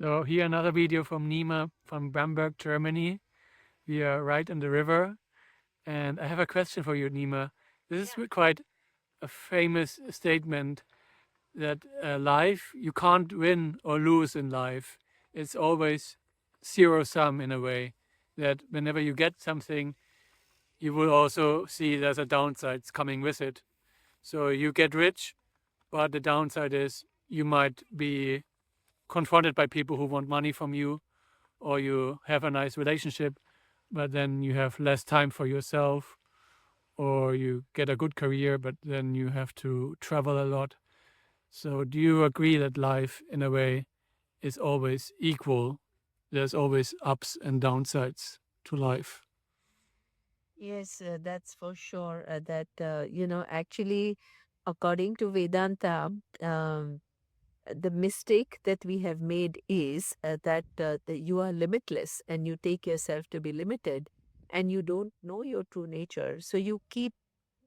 So here another video from Nima from Bamberg, Germany. We are right on the river. And I have a question for you, Nima. This is quite a famous statement that life, you can't win or lose in life. It's always zero sum in a way. That whenever you get something, you will also see there's a downside coming with it. So you get rich, but the downside is you might be confronted by people who want money from you, or you have a nice relationship, but then you have less time for yourself, or you get a good career, but then you have to travel a lot. So do you agree that life, in a way, is always equal? There's always ups and downsides to life. Yes, that's for sure. Actually, according to Vedanta, the mistake that we have made is that you are limitless and you take yourself to be limited and you don't know your true nature. So you keep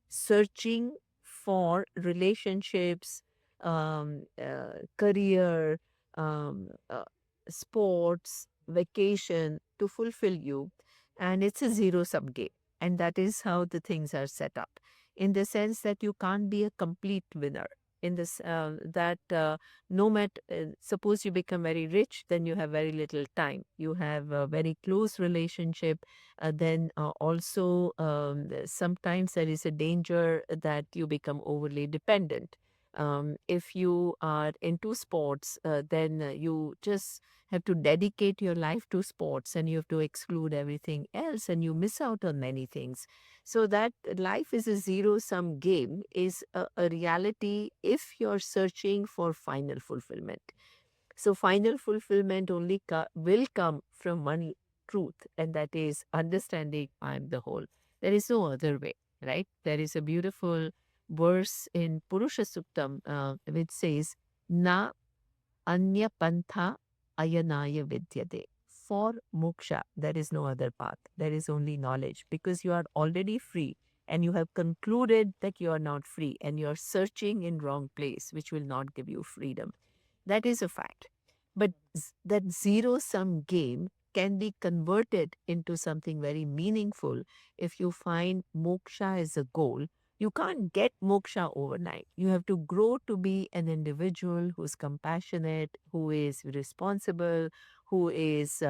searching for relationships, career, um, uh, sports, vacation to fulfill you. And it's a zero sum game. And that is how the things are set up in the sense that you can't be a complete winner. In this, that no matter, suppose you become very rich, then you have very little time. You have a very close relationship, then also sometimes there is a danger that you become overly dependent. If you are into sports, then you just have to dedicate your life to sports and you have to exclude everything else and you miss out on many things. So that life is a zero sum game is a reality if you're searching for final fulfillment. So final fulfillment only will come from one truth, and that is understanding I am the whole. There is no other way, right? There is a beautiful verse in Purusha Suktam which says, Na anya pantha ayanaya vidyate. For moksha, there is no other path. There is only knowledge because you are already free and you have concluded that you are not free and you are searching in wrong place, which will not give you freedom. That is a fact. But that zero sum game can be converted into something very meaningful if you find moksha as a goal. You can't get moksha overnight. You have to grow to be an individual who's compassionate, who is responsible, who is,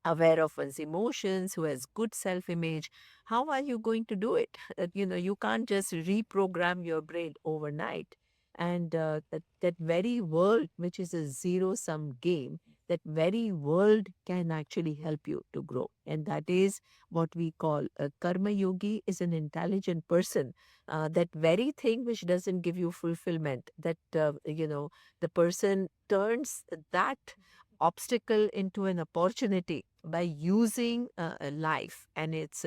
aware of one's emotions, who has good self image. How are you going to do it? You can't just reprogram your brain overnight. And that very world, which is a zero sum game, that very world can actually help you to grow. And that is what we call a karma yogi is an intelligent person. That very thing which doesn't give you fulfillment, the person turns that obstacle into an opportunity by using life and its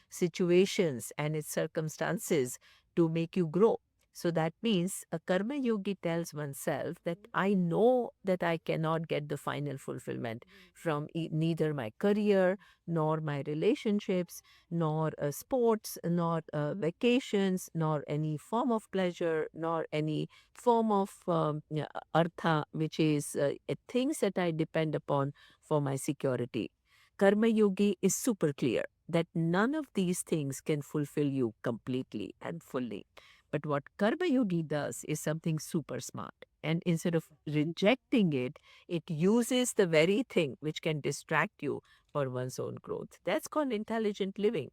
situations and its circumstances to make you grow. So that means a karma yogi tells oneself that I know that I cannot get the final fulfillment from neither my career, nor my relationships, nor sports, nor vacations, nor any form of pleasure, nor any form of artha, which is things that I depend upon for my security. Karma Yogi is super clear that none of these things can fulfill you completely and fully. But what Karma Yogi does is something super smart. And instead of rejecting it, it uses the very thing which can distract you for one's own growth. That's called intelligent living.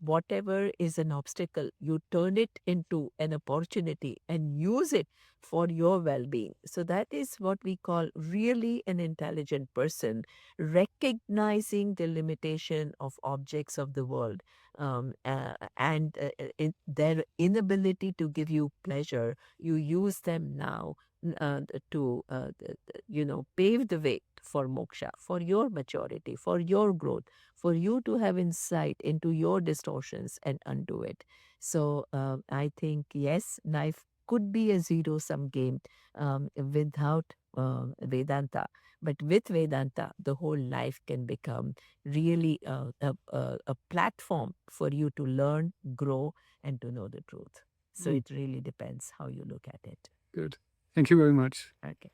Whatever is an obstacle, you turn it into an opportunity and use it for your well being. So, that is what we call really an intelligent person, recognizing the limitation of objects of the world and their inability to give you pleasure. You use them now to pave the way for moksha, for your maturity, for your growth, for you to have insight into your distortions and undo it. So I think, yes, life could be a zero sum game without Vedanta. But with Vedanta, the whole life can become really a platform for you to learn, grow, and to know the truth. So Mm, it really depends how you look at it. good. Thank you very much. Okay.